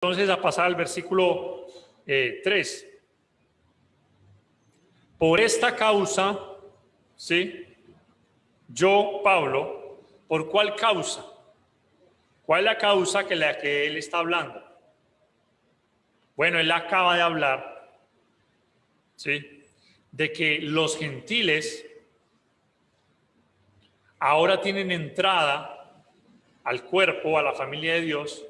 Entonces, a pasar al versículo 3. Por esta causa, ¿sí? Yo, Pablo, ¿por cuál causa? ¿Cuál es la causa que la que él está hablando? Bueno, él acaba de hablar, ¿sí?, de que los gentiles ahora tienen entrada al cuerpo, a la familia de Dios,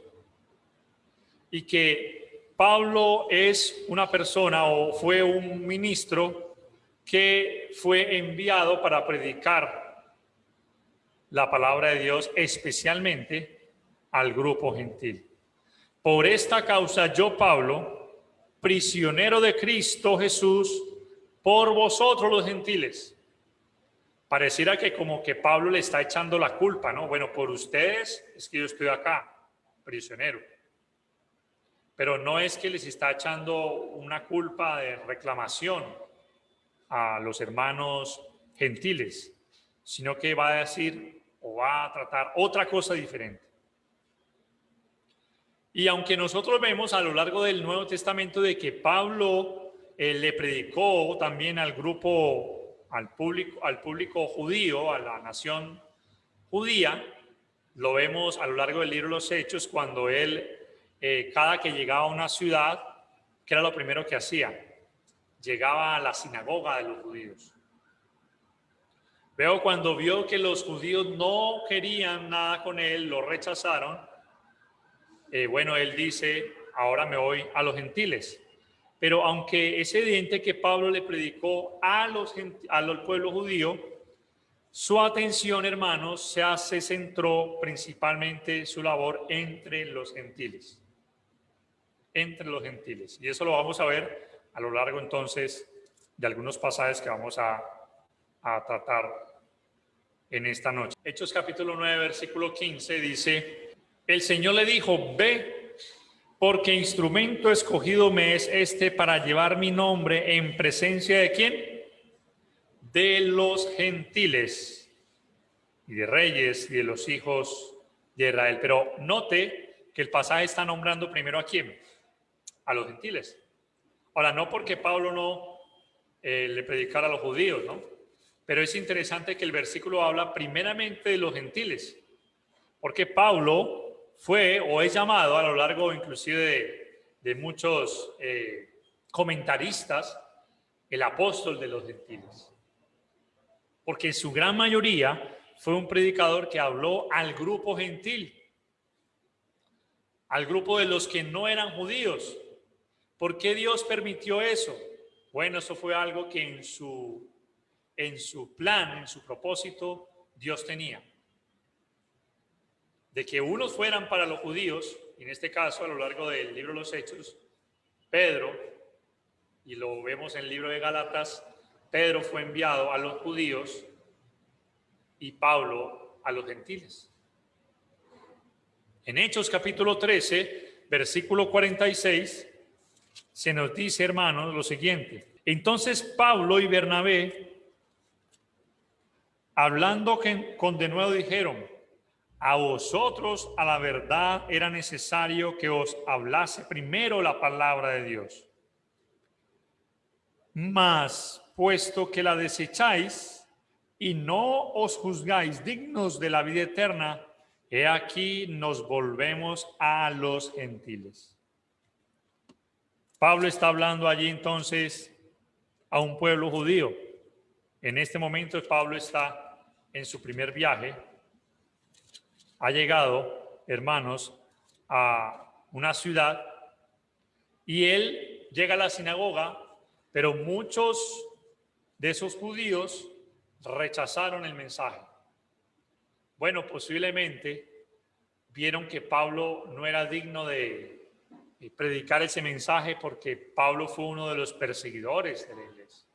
y que Pablo es una persona o fue un ministro que fue enviado para predicar la palabra de Dios, especialmente al grupo gentil. Por esta causa yo, Pablo, prisionero de Cristo Jesús, por vosotros los gentiles. Pareciera que como que Pablo le está echando la culpa, ¿no? Bueno, por ustedes es que yo estoy acá, prisionero. Pero no es que les está echando una culpa de reclamación a los hermanos gentiles, sino que va a decir o va a tratar otra cosa diferente. Y aunque nosotros vemos a lo largo del Nuevo Testamento de que Pablo le predicó también al grupo, al público judío, a la nación judía, lo vemos a lo largo del libro de los Hechos cuando él, cada que llegaba a una ciudad, ¿qué era lo primero que hacía? Llegaba a la sinagoga de los judíos. Veo cuando vio que los judíos no querían nada con él, lo rechazaron, bueno, él dice, ahora me voy a los gentiles. Pero aunque es evidente que Pablo le predicó al pueblo judío, su atención, hermanos, se centró principalmente su labor entre los gentiles. Entre los gentiles. Y eso lo vamos a ver a lo largo entonces de algunos pasajes que vamos a tratar en esta noche. Hechos capítulo 9, versículo 15 dice, el Señor le dijo, ve, porque instrumento escogido me es este para llevar mi nombre en presencia de ¿quién? De los gentiles y de reyes y de los hijos de Israel. Pero note que el pasaje está nombrando primero ¿a quién? A los gentiles. Ahora, no porque Pablo no le predicara a los judíos, ¿no? Pero es interesante que el versículo habla primeramente de los gentiles, porque Pablo fue o es llamado a lo largo inclusive de muchos comentaristas el apóstol de los gentiles, porque en su gran mayoría fue un predicador que habló al grupo gentil, al grupo de los que no eran judíos. ¿Por qué Dios permitió eso? Bueno, eso fue algo que en su plan, en su propósito, Dios tenía. De que unos fueran para los judíos, en este caso a lo largo del libro de los Hechos, Pedro, y lo vemos en el libro de Gálatas, Pedro fue enviado a los judíos y Pablo a los gentiles. En Hechos capítulo 13, versículo 46, se nos dice, hermanos, lo siguiente. Entonces Pablo y Bernabé, hablando con de nuevo, dijeron, a vosotros a la verdad era necesario que os hablase primero la palabra de Dios. Mas, puesto que la desecháis y no os juzgáis dignos de la vida eterna, he aquí nos volvemos a los gentiles. Pablo está hablando allí entonces a un pueblo judío. En este momento Pablo está en su primer viaje. Ha llegado, hermanos, a una ciudad y él llega a la sinagoga, pero muchos de esos judíos rechazaron el mensaje. Bueno, posiblemente vieron que Pablo no era digno de predicar ese mensaje porque Pablo fue uno de los perseguidores de la iglesia.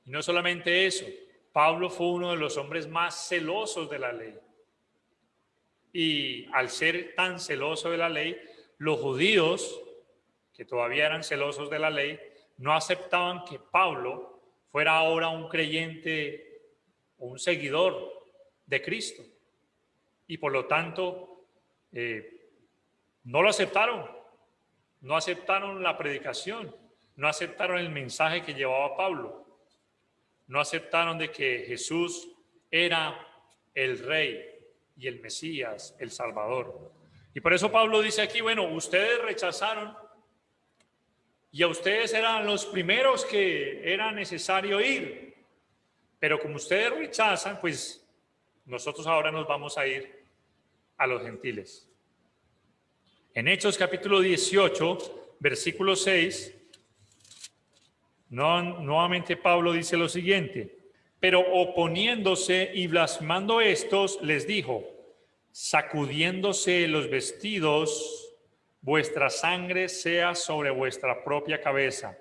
Y no solamente eso, Pablo fue uno de los hombres más celosos de la ley. Y al ser tan celoso de la ley, los judíos, que todavía eran celosos de la ley, no aceptaban que Pablo fuera ahora un creyente o un seguidor de Cristo. Y por lo tanto, no lo aceptaron, no aceptaron la predicación, no aceptaron el mensaje que llevaba Pablo, no aceptaron de que Jesús era el Rey y el Mesías, el Salvador. Y por eso Pablo dice aquí, bueno, ustedes rechazaron y a ustedes eran los primeros que era necesario ir, pero como ustedes rechazan, pues nosotros ahora nos vamos a ir a los gentiles. En Hechos capítulo 18, versículo 6, nuevamente Pablo dice lo siguiente: pero oponiéndose y blasfemando estos, les dijo, sacudiéndose los vestidos, vuestra sangre sea sobre vuestra propia cabeza.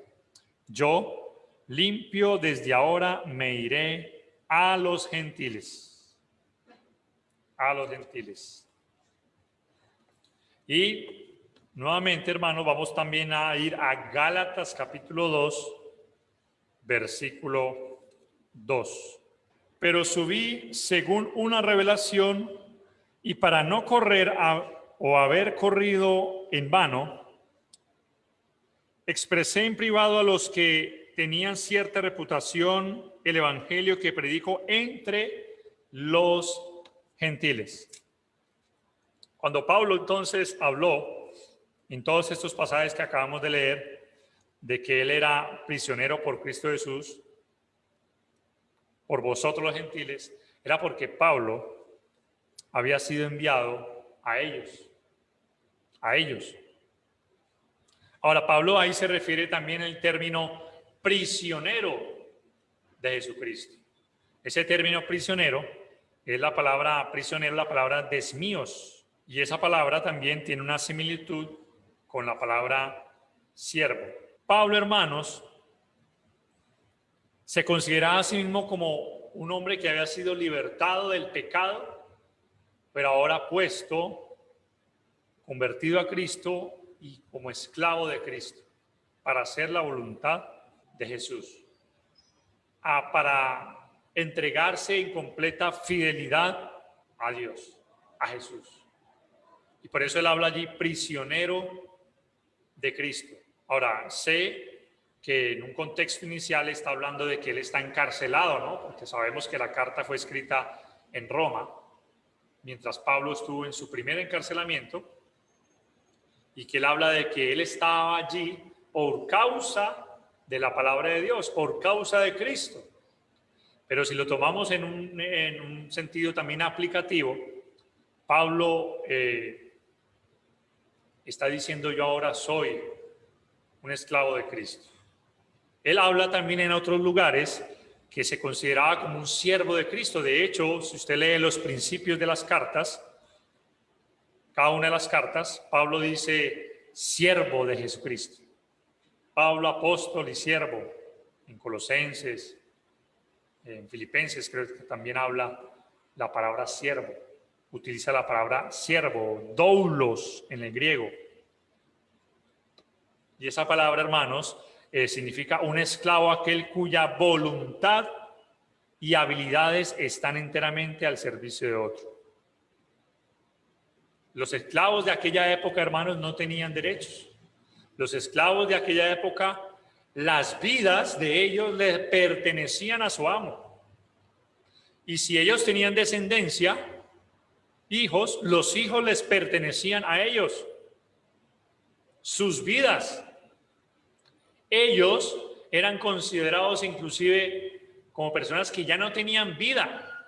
Yo, limpio desde ahora, me iré a los gentiles. A los gentiles. Y nuevamente, hermanos, vamos también a ir a Gálatas capítulo 2, versículo 2. Pero subí según una revelación, y para no correr o haber corrido en vano, expresé en privado a los que tenían cierta reputación el evangelio que predico entre los gentiles. Cuando Pablo entonces habló en todos estos pasajes que acabamos de leer, de que él era prisionero por Cristo Jesús, por vosotros los gentiles, era porque Pablo había sido enviado a ellos. A ellos. Ahora, Pablo ahí se refiere también al término prisionero de Jesucristo. Ese término prisionero es la palabra prisionero, la palabra desmíos. Y esa palabra también tiene una similitud con la palabra siervo. Pablo, hermanos, se consideraba a sí mismo como un hombre que había sido libertado del pecado, pero ahora puesto, convertido a Cristo y como esclavo de Cristo, para hacer la voluntad de Jesús, para entregarse en completa fidelidad a Dios, a Jesús. Y por eso él habla allí prisionero de Cristo. Ahora, sé que en un contexto inicial está hablando de que él está encarcelado, ¿no? Porque sabemos que la carta fue escrita en Roma, mientras Pablo estuvo en su primer encarcelamiento, y que él habla de que él estaba allí por causa de la palabra de Dios, por causa de Cristo. Pero si lo tomamos en un sentido también aplicativo, Pablo está diciendo: yo ahora soy un esclavo de Cristo. Él habla también en otros lugares que se consideraba como un siervo de Cristo. De hecho, si usted lee los principios de las cartas, cada una de las cartas, Pablo dice siervo de Jesucristo. Pablo, apóstol y siervo. En Colosenses, en Filipenses creo que también habla la palabra siervo. Utiliza la palabra siervo, doulos en el griego. Y esa palabra, hermanos, significa un esclavo, aquel cuya voluntad y habilidades están enteramente al servicio de otro. Los esclavos de aquella época, hermanos, no tenían derechos. Los esclavos de aquella época, las vidas de ellos les pertenecían a su amo. Y si ellos tenían descendencia, hijos, los hijos les pertenecían a ellos. Sus vidas. Ellos eran considerados inclusive como personas que ya no tenían vida.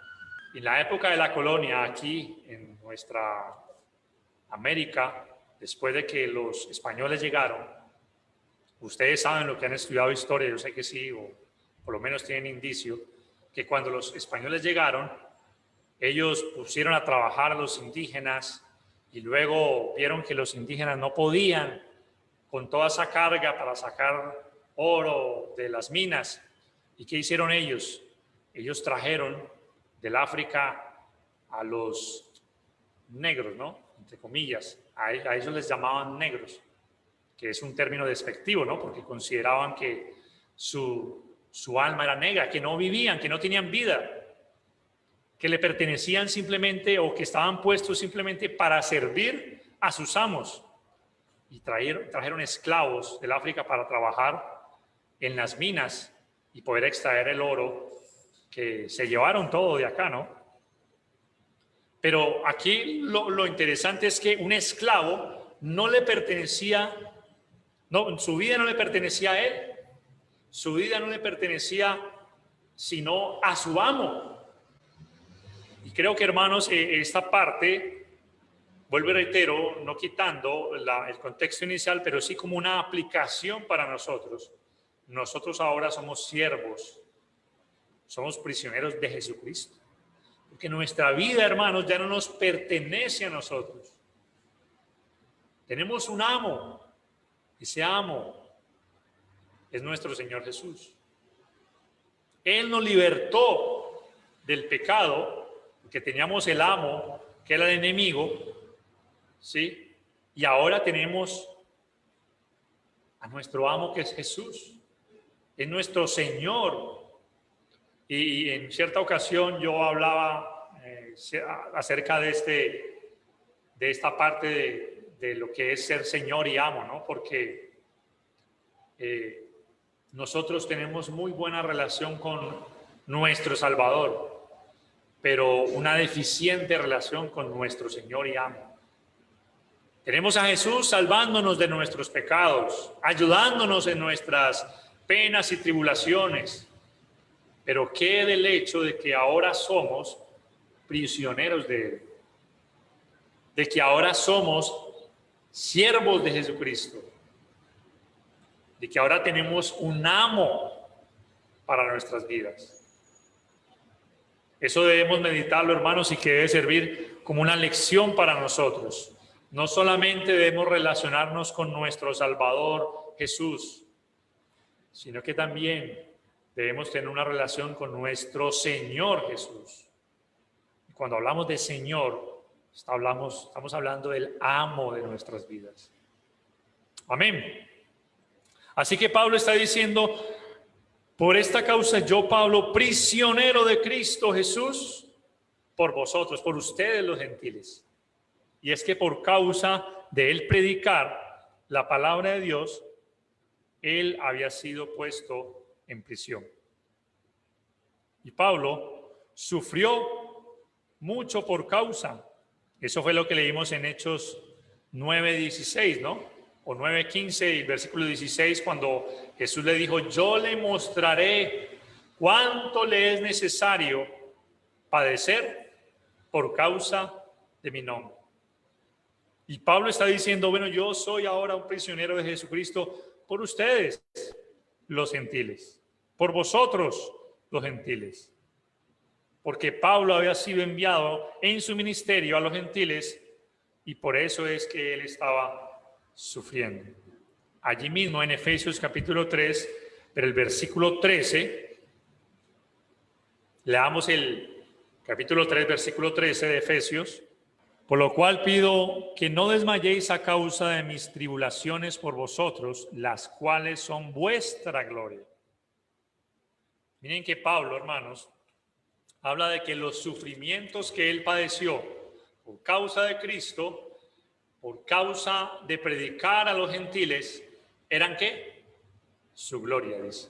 En la época de la colonia, aquí en nuestra América, después de que los españoles llegaron, ustedes saben lo que han estudiado historia, yo sé que sí, o por lo menos tienen indicio, que cuando los españoles llegaron, ellos pusieron a trabajar a los indígenas y luego vieron que los indígenas no podían con toda esa carga para sacar oro de las minas. ¿Y qué hicieron ellos? Ellos trajeron del África a los negros, ¿no? Entre comillas, a ellos les llamaban negros, que es un término despectivo, ¿no? Porque consideraban que su alma era negra, que no vivían, que no tenían vida, que le pertenecían simplemente o que estaban puestos simplemente para servir a sus amos. y trajeron esclavos del África para trabajar en las minas y poder extraer el oro, que se llevaron todo de acá, ¿no? Pero aquí lo interesante es que un esclavo no le pertenecía, no, su vida no le pertenecía a él, su vida no le pertenecía sino a su amo. Y creo que, hermanos, esta parte, vuelvo y reitero, no quitando el contexto inicial, pero sí como una aplicación para nosotros. Nosotros ahora somos siervos, somos prisioneros de Jesucristo. Porque nuestra vida, hermanos, ya no nos pertenece a nosotros. Tenemos un amo. Ese amo es nuestro Señor Jesús. Él nos libertó del pecado, porque teníamos el amo, que era el enemigo, ¿sí? Y ahora tenemos a nuestro amo, que es Jesús. Es nuestro Señor. Y en cierta ocasión yo hablaba acerca de esta parte de lo que es ser Señor y amo, ¿no? Porque nosotros tenemos muy buena relación con nuestro Salvador, pero una deficiente relación con nuestro Señor y amo. Tenemos a Jesús salvándonos de nuestros pecados, ayudándonos en nuestras penas y tribulaciones. Pero ¿qué del hecho de que ahora somos prisioneros de Él? De que ahora somos siervos de Jesucristo. De que ahora tenemos un amo para nuestras vidas. Eso debemos meditarlo, hermanos, y que debe servir como una lección para nosotros. No solamente debemos relacionarnos con nuestro Salvador Jesús, sino que también debemos tener una relación con nuestro Señor Jesús. Y cuando hablamos de Señor, estamos hablando del amo de nuestras vidas. Amén. Así que Pablo está diciendo: por esta causa yo, Pablo, prisionero de Cristo Jesús, por vosotros, por ustedes los gentiles. Y es que por causa de él predicar la palabra de Dios, él había sido puesto en prisión. Y Pablo sufrió mucho por causa. Eso fue lo que leímos en Hechos 9:16, ¿no? O 9:15 y versículo 16, cuando Jesús le dijo: yo le mostraré cuánto le es necesario padecer por causa de mi nombre. Y Pablo está diciendo: bueno, yo soy ahora un prisionero de Jesucristo por ustedes, los gentiles, por vosotros, los gentiles. Porque Pablo había sido enviado en su ministerio a los gentiles y por eso es que él estaba sufriendo. Allí mismo en Efesios capítulo 3, pero el versículo 13, leamos el capítulo 3, versículo 13 de Efesios. Por lo cual pido que no desmayéis a causa de mis tribulaciones por vosotros, las cuales son vuestra gloria. Miren que Pablo, hermanos, habla de que los sufrimientos que él padeció por causa de Cristo, por causa de predicar a los gentiles, ¿eran qué? Su gloria, dice.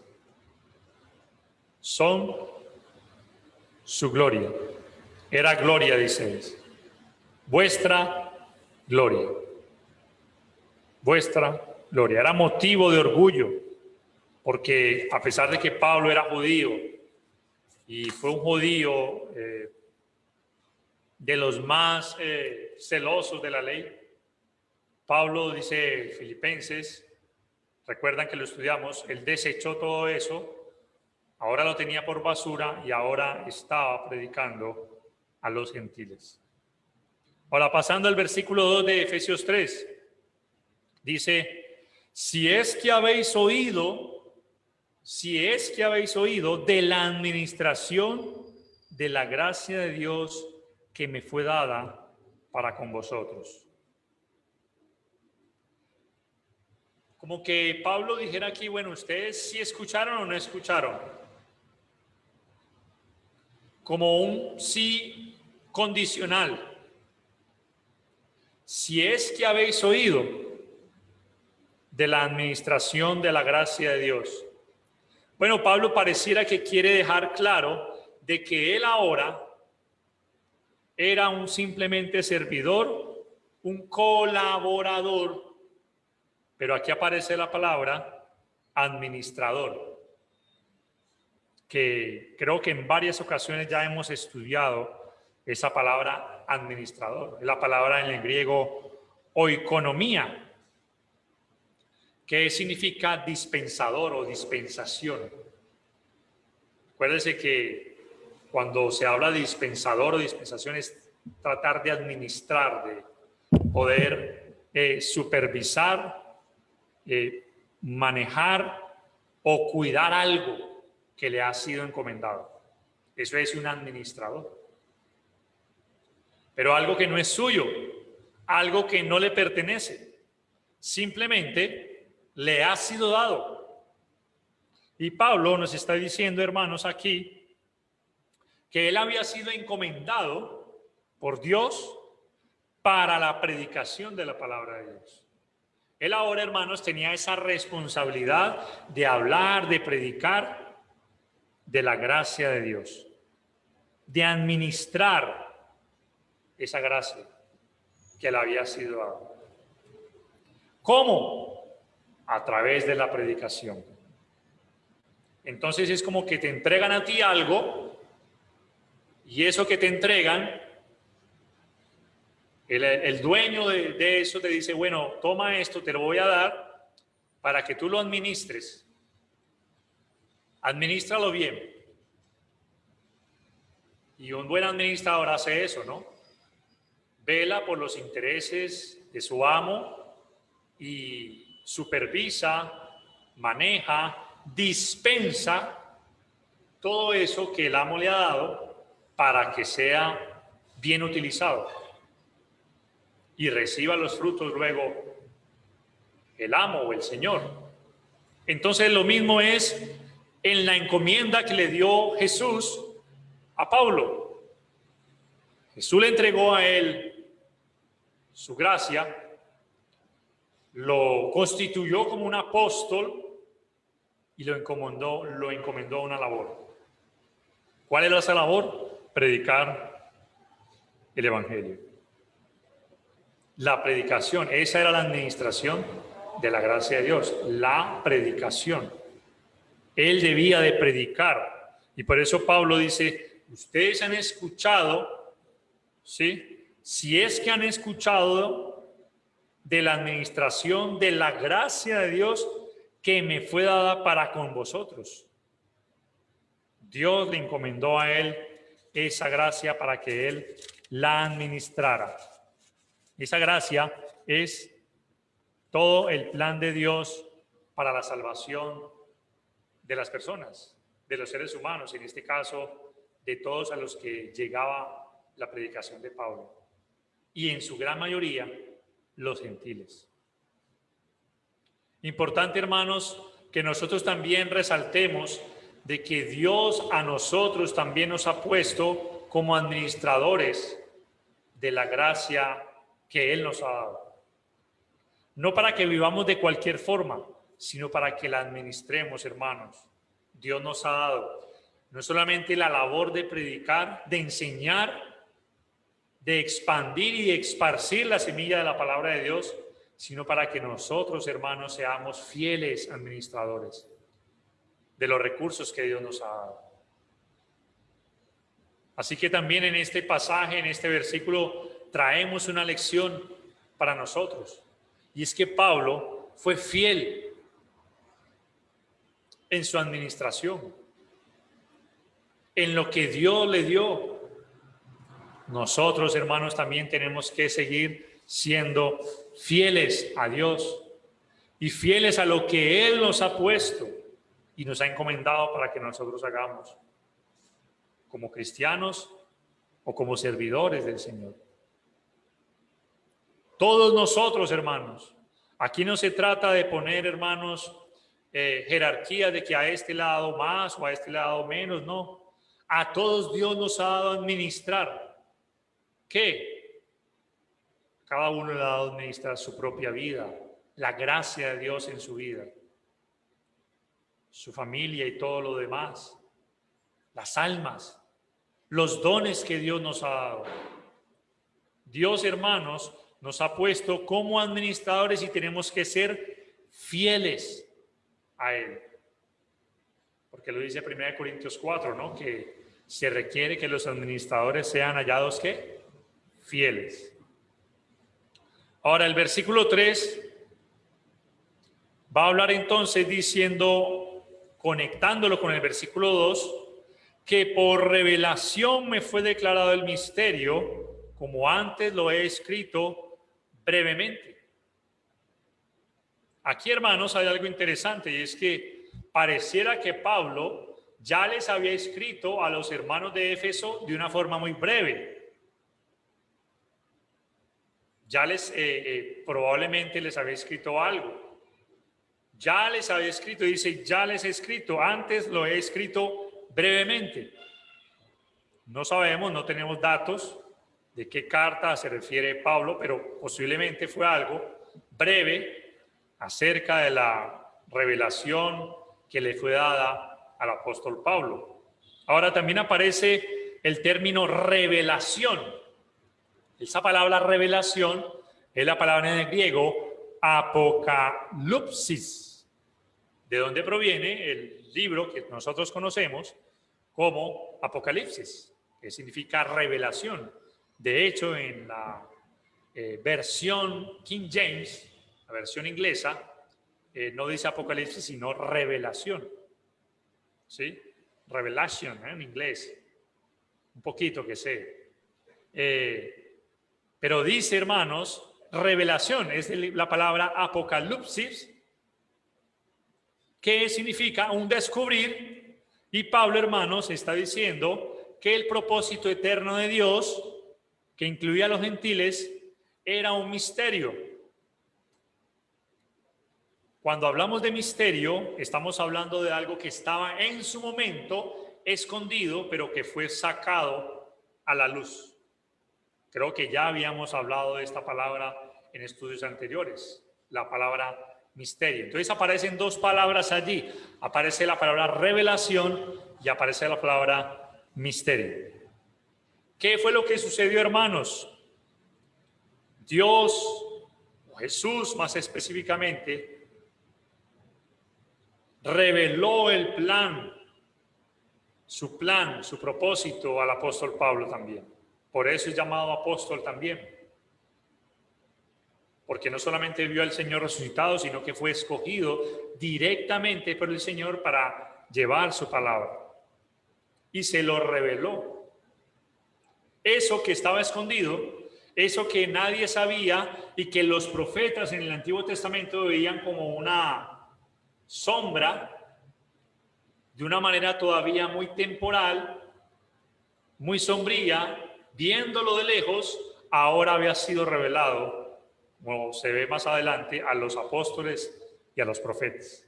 Son su gloria. Era gloria, dice. Vuestra gloria. Vuestra gloria. Era motivo de orgullo, porque a pesar de que Pablo era judío y fue un judío de los más celosos de la ley, Pablo, dice Filipenses, recuerdan que lo estudiamos, él desechó todo eso, ahora lo tenía por basura y ahora estaba predicando a los gentiles. Ahora, pasando al versículo 2 de Efesios 3, dice: si es que habéis oído de la administración de la gracia de Dios que me fue dada para con vosotros. Como que Pablo dijera aquí: bueno, ¿ustedes sí escucharon o no escucharon? Como un sí condicional. Si es que habéis oído. de la administración de la gracia de Dios. Bueno, Pablo pareciera que quiere dejar claro de que él ahora era un simplemente servidor, un colaborador, pero aquí aparece la palabra administrador, que creo que en varias ocasiones ya hemos estudiado esa palabra administrador, es la palabra en el griego oikonomía, que significa dispensador o dispensación. Acuérdense que cuando se habla de dispensador o dispensación es tratar de administrar, de poder supervisar, manejar o cuidar algo que le ha sido encomendado. Eso es un administrador. Pero algo que no es suyo, algo que no le pertenece, simplemente le ha sido dado. Y Pablo nos está diciendo, hermanos, aquí, que él había sido encomendado por Dios para la predicación de la palabra de Dios. Él ahora, hermanos, tenía esa responsabilidad de hablar, de predicar de la gracia de Dios, de administrar esa gracia que le había sido dada. ¿Cómo? A través de la predicación. Entonces es como que te entregan a ti algo y eso que te entregan, el dueño de eso te dice, bueno, toma esto, te lo voy a dar para que tú lo administres. Administralo bien. Y un buen administrador hace eso, ¿no? Vela por los intereses de su amo y supervisa, maneja, dispensa todo eso que el amo le ha dado para que sea bien utilizado y reciba los frutos luego el amo o el Señor. Entonces lo mismo es en la encomienda que le dio Jesús a Pablo. Jesús le entregó a él su gracia, lo constituyó como un apóstol y lo encomendó a una labor. ¿Cuál era esa labor? Predicar el evangelio. La predicación, esa era la administración de la gracia de Dios, la predicación. Él debía de predicar. Y por eso Pablo dice, ustedes han escuchado, ¿sí? Si es que han escuchado de la administración de la gracia de Dios que me fue dada para con vosotros. Dios le encomendó a él esa gracia para que él la administrara. Esa gracia es todo el plan de Dios para la salvación de las personas, de los seres humanos, en este caso, de todos a los que llegaba la predicación de Pablo. Y en su gran mayoría, los gentiles. Importante, hermanos, que nosotros también resaltemos de que Dios a nosotros también nos ha puesto como administradores de la gracia que Él nos ha dado. No para que vivamos de cualquier forma, sino para que la administremos, hermanos. Dios nos ha dado no solamente la labor de predicar, de enseñar, de expandir y de esparcir la semilla de la palabra de Dios, sino para que nosotros, hermanos, seamos fieles administradores de los recursos que Dios nos ha dado. Así que también en este pasaje, en este versículo, traemos una lección para nosotros. Y es que Pablo fue fiel en su administración, en lo que Dios le dio. Nosotros, hermanos, también tenemos que seguir siendo fieles a Dios y fieles a lo que Él nos ha puesto y nos ha encomendado para que nosotros hagamos como cristianos o como servidores del Señor. Todos nosotros, hermanos, aquí no se trata de poner, hermanos, jerarquía de que a este lado más o a este lado menos, no. A todos Dios nos ha dado a administrar. ¿Qué? Cada uno le ha dado a administrar su propia vida, la gracia de Dios en su vida, su familia y todo lo demás, las almas, los dones que Dios nos ha dado. Dios, hermanos, nos ha puesto como administradores y tenemos que ser fieles a Él. Porque lo dice 1 Corintios 4, ¿no? Que se requiere que los administradores sean hallados, ¿qué? Fieles. Ahora, el versículo 3 va a hablar entonces diciendo, conectándolo con el versículo 2, que por revelación me fue declarado el misterio, como antes lo he escrito brevemente. Aquí, hermanos, hay algo interesante, y es que pareciera que Pablo ya les había escrito a los hermanos de Éfeso de una forma muy breve. Ya probablemente les había escrito algo. Ya les había escrito, dice, ya les he escrito, antes lo he escrito brevemente. No sabemos, no tenemos datos de qué carta se refiere Pablo, pero posiblemente fue algo breve acerca de la revelación que le fue dada al apóstol Pablo. Ahora también aparece el término revelación. Esa palabra revelación es la palabra en el griego apocalypsis, de donde proviene el libro que nosotros conocemos como Apocalipsis, que significa revelación. De hecho, en la versión King James, la versión inglesa, no dice Apocalipsis, sino revelación. ¿Sí? Revelation, en inglés. Un poquito que sé. Pero dice, hermanos, revelación, es la palabra apocalipsis, que significa un descubrir, y Pablo, hermanos, está diciendo que el propósito eterno de Dios, que incluía a los gentiles, era un misterio. Cuando hablamos de misterio, estamos hablando de algo que estaba en su momento escondido, pero que fue sacado a la luz. Creo que ya habíamos hablado de esta palabra en estudios anteriores, la palabra misterio. Entonces aparecen dos palabras allí. Aparece la palabra revelación y aparece la palabra misterio. ¿Qué fue lo que sucedió, hermanos? Dios, o Jesús más específicamente, reveló el plan, su propósito al apóstol Pablo también. Por eso es llamado apóstol también. Porque no solamente vio al Señor resucitado, sino que fue escogido directamente por el Señor para llevar su palabra. Y se lo reveló. Eso que estaba escondido, eso que nadie sabía y que los profetas en el Antiguo Testamento veían como una sombra, de una manera todavía muy temporal, muy sombría, viéndolo de lejos, ahora había sido revelado, como se ve más adelante, a los apóstoles y a los profetas.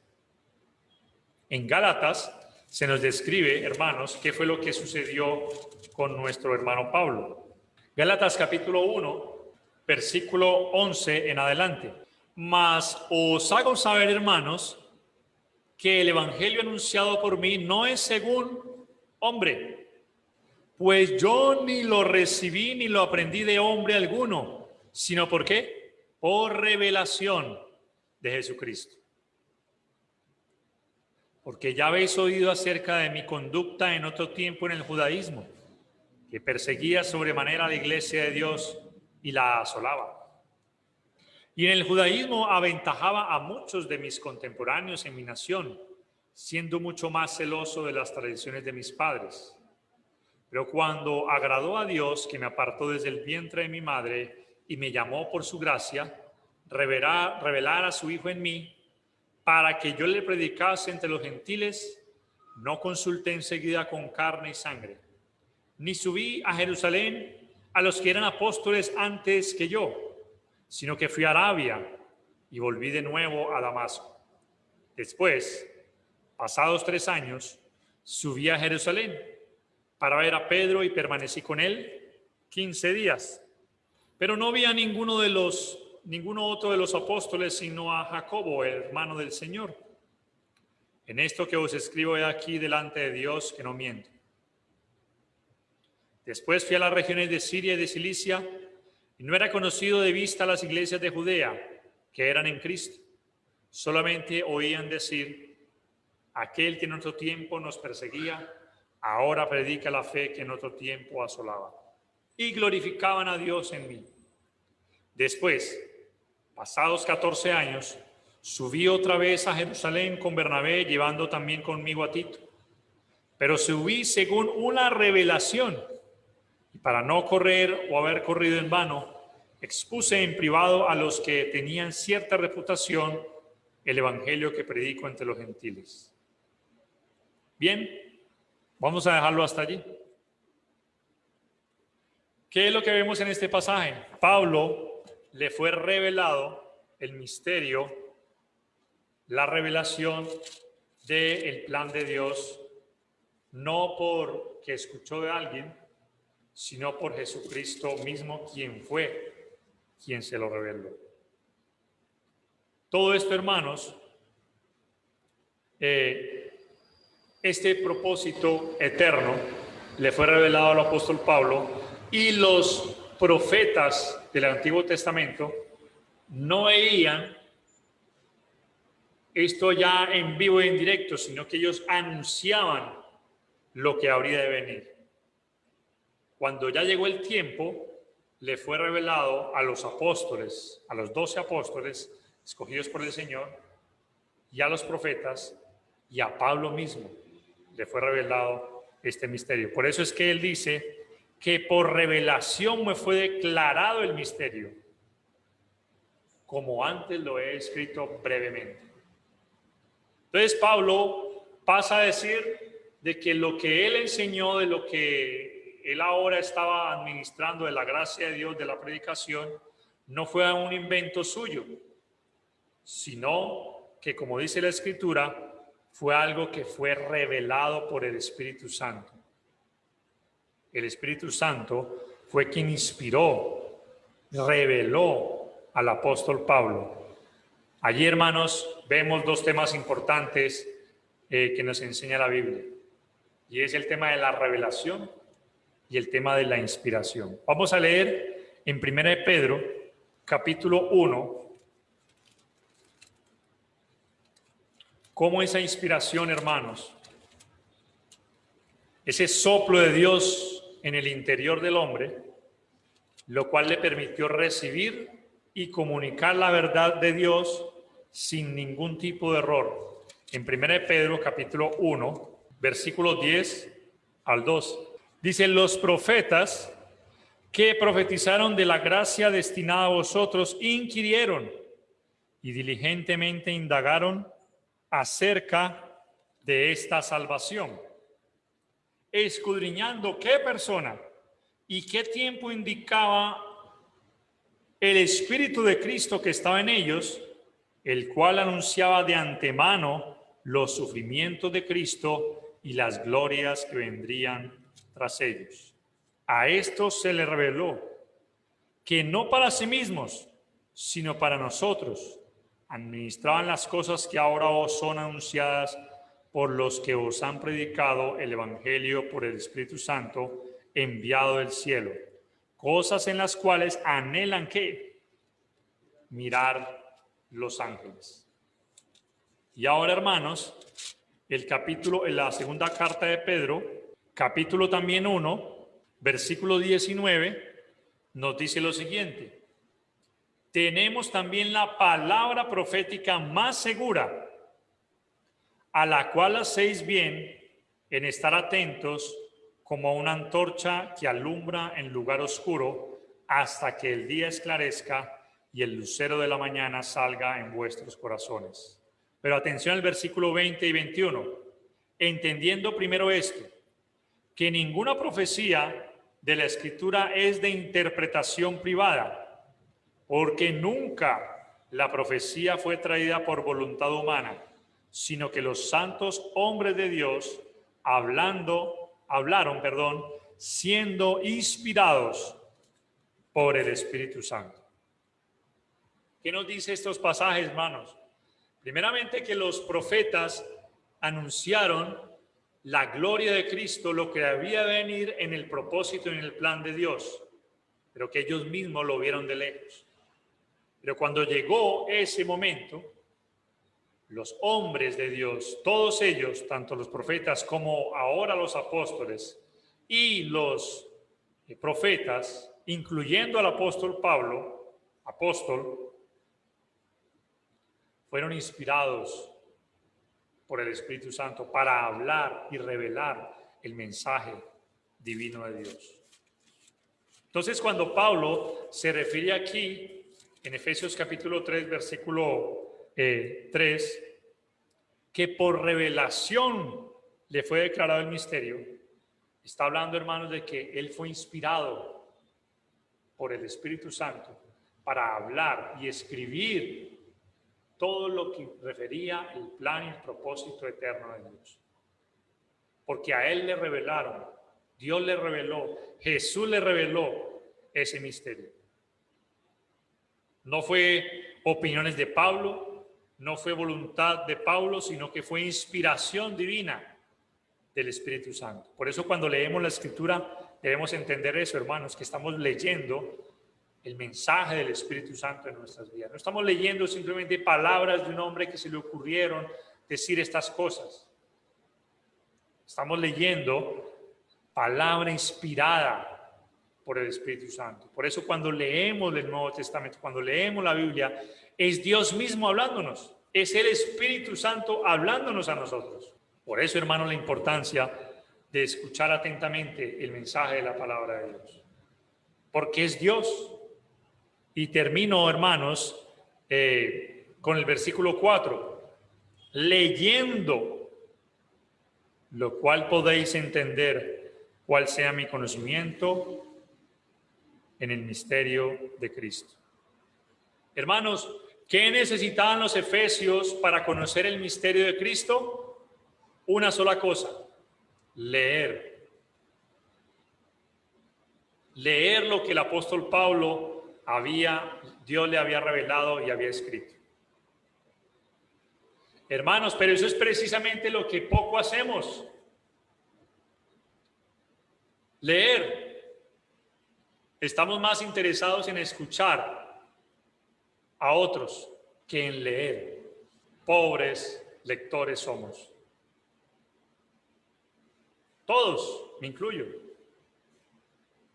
En Gálatas se nos describe, hermanos, qué fue lo que sucedió con nuestro hermano Pablo. Gálatas capítulo 1, versículo 11 en adelante. Mas os hago saber, hermanos, que el evangelio anunciado por mí no es según hombre, pues yo ni lo recibí ni lo aprendí de hombre alguno, sino ¿por qué? Por revelación de Jesucristo. Porque ya habéis oído acerca de mi conducta en otro tiempo en el judaísmo, que perseguía sobremanera la iglesia de Dios y la asolaba. Y en el judaísmo aventajaba a muchos de mis contemporáneos en mi nación, siendo mucho más celoso de las tradiciones de mis padres. Pero cuando agradó a Dios, que me apartó desde el vientre de mi madre y me llamó por su gracia, revelar a su Hijo en mí, para que yo le predicase entre los gentiles, no consulté enseguida con carne y sangre, ni subí a Jerusalén a los que eran apóstoles antes que yo, sino que fui a Arabia y volví de nuevo a Damasco. Después, pasados 3 años, subí a Jerusalén para ver a Pedro y permanecí con él 15 días. Pero no vi a ninguno de los ninguno otro de los apóstoles, sino a Jacobo, el hermano del Señor. En esto que os escribo he aquí delante de Dios, que no miento. Después fui a las regiones de Siria y de Cilicia, y no era conocido de vista las iglesias de Judea, que eran en Cristo. Solamente oían decir: aquel que en otro tiempo nos perseguía, ahora predica la fe que en otro tiempo asolaba. Y glorificaban a Dios en mí. Después, pasados 14 años, subí otra vez a Jerusalén con Bernabé, llevando también conmigo a Tito. Pero subí según una revelación, y para no correr o haber corrido en vano, expuse en privado a los que tenían cierta reputación el evangelio que predico entre los gentiles. Bien, vamos a dejarlo hasta allí. ¿Qué es lo que vemos en este pasaje? Pablo le fue revelado el misterio, la revelación del plan de Dios, no porque escuchó de alguien, sino por Jesucristo mismo, quien se lo reveló. Todo esto, hermanos, este propósito eterno le fue revelado al apóstol Pablo, y los profetas del Antiguo Testamento no veían esto ya en vivo y en directo, sino que ellos anunciaban lo que habría de venir. Cuando ya llegó el tiempo, le fue revelado a los apóstoles, a los 12 apóstoles escogidos por el Señor, y a los profetas, y a Pablo mismo le fue revelado este misterio. Por eso es que él dice que por revelación me fue declarado el misterio, como antes lo he escrito brevemente. Entonces Pablo pasa a decir de que lo que él enseñó, de lo que él ahora estaba administrando, de la gracia de Dios, de la predicación, no fue un invento suyo, sino que, como dice la Escritura, fue algo que fue revelado por el Espíritu Santo. El Espíritu Santo fue quien inspiró, reveló al apóstol Pablo. Allí, hermanos, vemos dos temas importantes que nos enseña la Biblia, y es el tema de la revelación y el tema de la inspiración. Vamos a leer en 1 Pedro, capítulo 1, cómo esa inspiración, hermanos, ese soplo de Dios en el interior del hombre, lo cual le permitió recibir y comunicar la verdad de Dios sin ningún tipo de error. En 1 Pedro capítulo 1, versículos 10 al 12, dice: los profetas que profetizaron de la gracia destinada a vosotros inquirieron y diligentemente indagaron acerca de esta salvación, escudriñando qué persona y qué tiempo indicaba el Espíritu de Cristo que estaba en ellos, el cual anunciaba de antemano los sufrimientos de Cristo y las glorias que vendrían tras ellos. A esto se le reveló que no para sí mismos, sino para nosotros, administraban las cosas que ahora os son anunciadas por los que os han predicado el Evangelio por el Espíritu Santo enviado del cielo, cosas en las cuales anhelan que mirar los ángeles. Y ahora, hermanos, en la segunda carta de Pedro, capítulo también 1, versículo 19, nos dice lo siguiente: tenemos también la palabra profética más segura, a la cual hacéis bien en estar atentos como una antorcha que alumbra en lugar oscuro hasta que el día esclarezca y el lucero de la mañana salga en vuestros corazones. Pero atención al versículo 20 y 21. Entendiendo primero esto, que ninguna profecía de la Escritura es de interpretación privada, porque nunca la profecía fue traída por voluntad humana, sino que los santos hombres de Dios hablaron, siendo inspirados por el Espíritu Santo. ¿Qué nos dice estos pasajes, hermanos? Primeramente, que los profetas anunciaron la gloria de Cristo, lo que debía venir en el propósito y en el plan de Dios, pero que ellos mismos lo vieron de lejos. Pero cuando llegó ese momento, los hombres de Dios, todos ellos, tanto los profetas como ahora los apóstoles y los profetas, incluyendo al apóstol Pablo, fueron inspirados por el Espíritu Santo para hablar y revelar el mensaje divino de Dios. Entonces, cuando Pablo se refiere aquí, en Efesios capítulo 3, versículo 3, que por revelación le fue declarado el misterio, está hablando, hermanos, de que él fue inspirado por el Espíritu Santo para hablar y escribir todo lo que refería el plan y el propósito eterno de Dios. Porque a él le revelaron, Dios le reveló, Jesús le reveló ese misterio. No fue opiniones de Pablo, no fue voluntad de Pablo, sino que fue inspiración divina del Espíritu Santo. Por eso cuando leemos la Escritura debemos entender eso, hermanos, que estamos leyendo el mensaje del Espíritu Santo en nuestras vidas. No estamos leyendo simplemente palabras de un hombre que se le ocurrieron decir estas cosas. Estamos leyendo palabra inspirada por el Espíritu Santo. Por eso cuando leemos el Nuevo Testamento, cuando leemos la Biblia, es Dios mismo hablándonos. Es el Espíritu Santo hablándonos a nosotros. Por eso, hermano, la importancia de escuchar atentamente el mensaje de la palabra de Dios. Porque es Dios. Y termino, hermanos, con el versículo 4. Leyendo, lo cual podéis entender cuál sea mi conocimiento en el misterio de Cristo. Hermanos, ¿qué necesitaban los efesios para conocer el misterio de Cristo? Una sola cosa: leer. Leer lo que el apóstol Pablo Dios le había revelado y había escrito. Hermanos, pero eso es precisamente lo que poco hacemos. Leer. Estamos más interesados en escuchar a otros que en leer. Pobres lectores somos. Todos, me incluyo.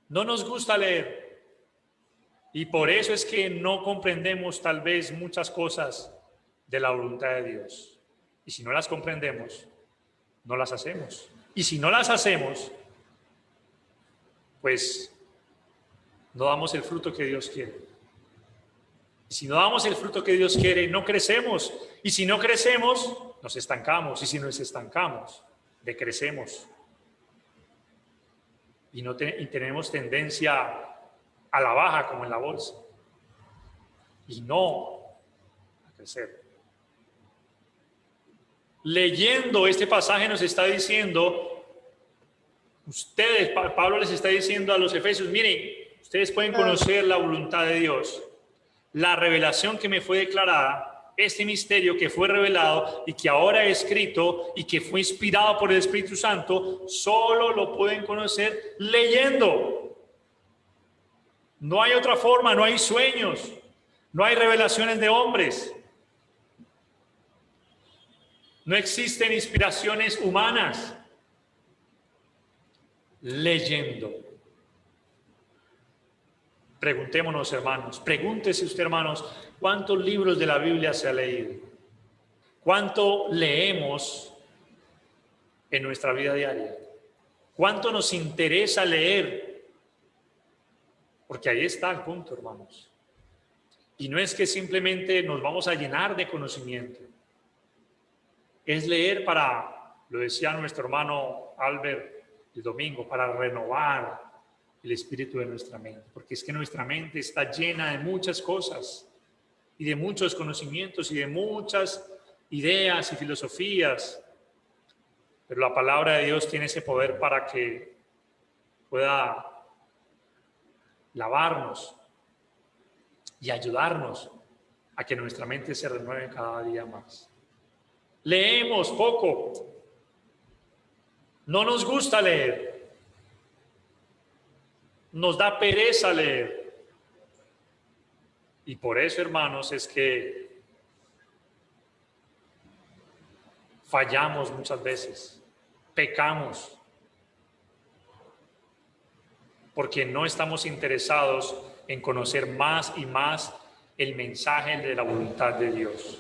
No nos gusta leer. Y por eso es que no comprendemos tal vez muchas cosas de la voluntad de Dios. Y si no las comprendemos, no las hacemos. Y si no las hacemos, pues no damos el fruto que Dios quiere. Y si no damos el fruto que Dios quiere, no crecemos. Y si no crecemos, nos estancamos. Y si nos estancamos, decrecemos. Y tenemos tendencia a la baja como en la bolsa y no a crecer. Leyendo este pasaje nos está diciendo, Pablo les está diciendo a los efesios, miren, ustedes pueden conocer la voluntad de Dios, la revelación que me fue declarada, este misterio que fue revelado y que ahora he escrito y que fue inspirado por el Espíritu Santo, solo lo pueden conocer leyendo. No hay otra forma, no hay sueños, no hay revelaciones de hombres. No existen inspiraciones humanas. Leyendo. Preguntémonos, hermanos, pregúntese usted, hermanos, ¿cuántos libros de la Biblia se ha leído? ¿Cuánto leemos en nuestra vida diaria? ¿Cuánto nos interesa leer? Porque ahí está el punto, hermanos. Y no es que simplemente nos vamos a llenar de conocimiento. Es leer para, lo decía nuestro hermano Albert el domingo, para renovar el espíritu de nuestra mente. Porque es que nuestra mente está llena de muchas cosas y de muchos conocimientos y de muchas ideas y filosofías. Pero la palabra de Dios tiene ese poder para que pueda lavarnos y ayudarnos a que nuestra mente se renueve cada día más. Leemos poco. No nos gusta leer. Nos da pereza leer. Y por eso, hermanos, es que fallamos muchas veces. Pecamos. Porque no estamos interesados en conocer más y más el mensaje de la voluntad de Dios.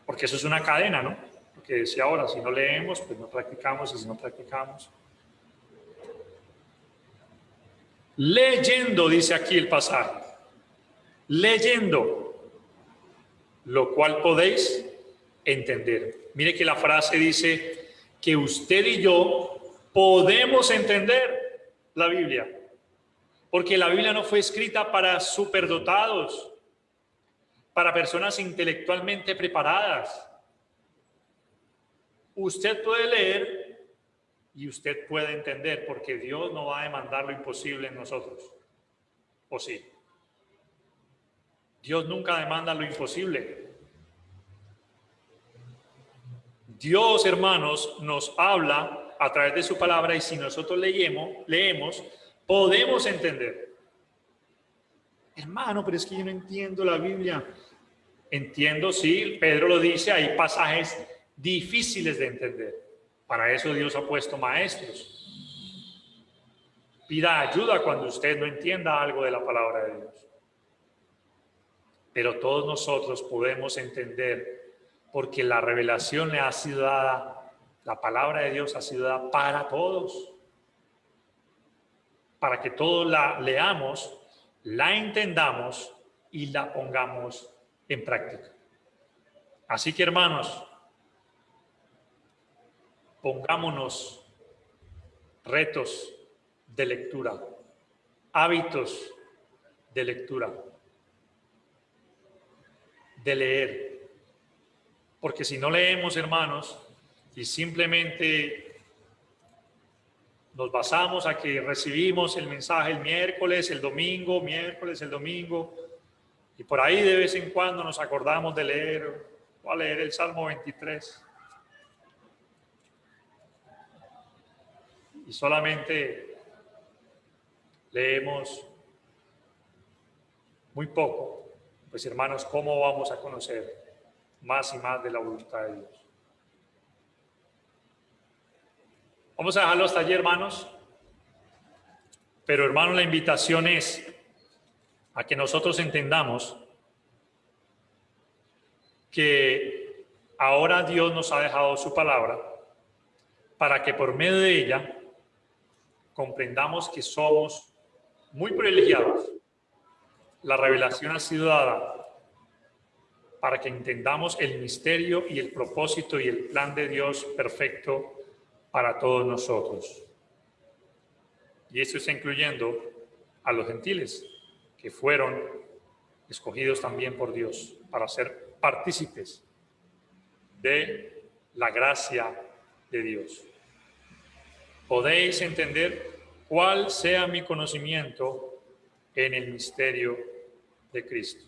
Porque eso es una cadena, ¿no? Porque decía ahora, si no leemos, pues no practicamos, y si no practicamos. Leyendo, dice aquí el pasaje. Leyendo, lo cual podéis entender. Mire que la frase dice que usted y yo podemos entender la Biblia. Porque la Biblia no fue escrita para superdotados, para personas intelectualmente preparadas. Usted puede leer y usted puede entender, porque Dios no va a demandar lo imposible en nosotros. ¿O sí? Dios nunca demanda lo imposible. Dios, hermanos, nos habla a través de su palabra y si nosotros leemos, podemos entender. Hermano, pero es que yo no entiendo la Biblia. Entiendo, sí, Pedro lo dice, hay pasajes difíciles de entender. Para eso Dios ha puesto maestros. Pida ayuda cuando usted no entienda algo de la palabra de Dios. Pero todos nosotros podemos entender porque la revelación le ha sido dada, la palabra de Dios ha sido dada para todos. Para que todos la leamos, la entendamos y la pongamos en práctica. Así que, hermanos, pongámonos retos de lectura, hábitos de lectura, de leer. Porque si no leemos, hermanos, y simplemente nos basamos a que recibimos el mensaje el miércoles, el domingo, y por ahí de vez en cuando nos acordamos de leer, voy a leer el Salmo 23. Y solamente leemos muy poco, pues hermanos, ¿cómo vamos a conocer más y más de la voluntad de Dios? Vamos a dejarlo hasta allí, hermanos. Pero, hermanos, la invitación es a que nosotros entendamos que ahora Dios nos ha dejado su palabra para que por medio de ella comprendamos que somos muy privilegiados. La revelación ha sido dada para que entendamos el misterio y el propósito y el plan de Dios perfecto para todos nosotros. Y esto está incluyendo a los gentiles, que fueron escogidos también por Dios para ser partícipes de la gracia de Dios. Podéis entender cuál sea mi conocimiento en el misterio de Cristo.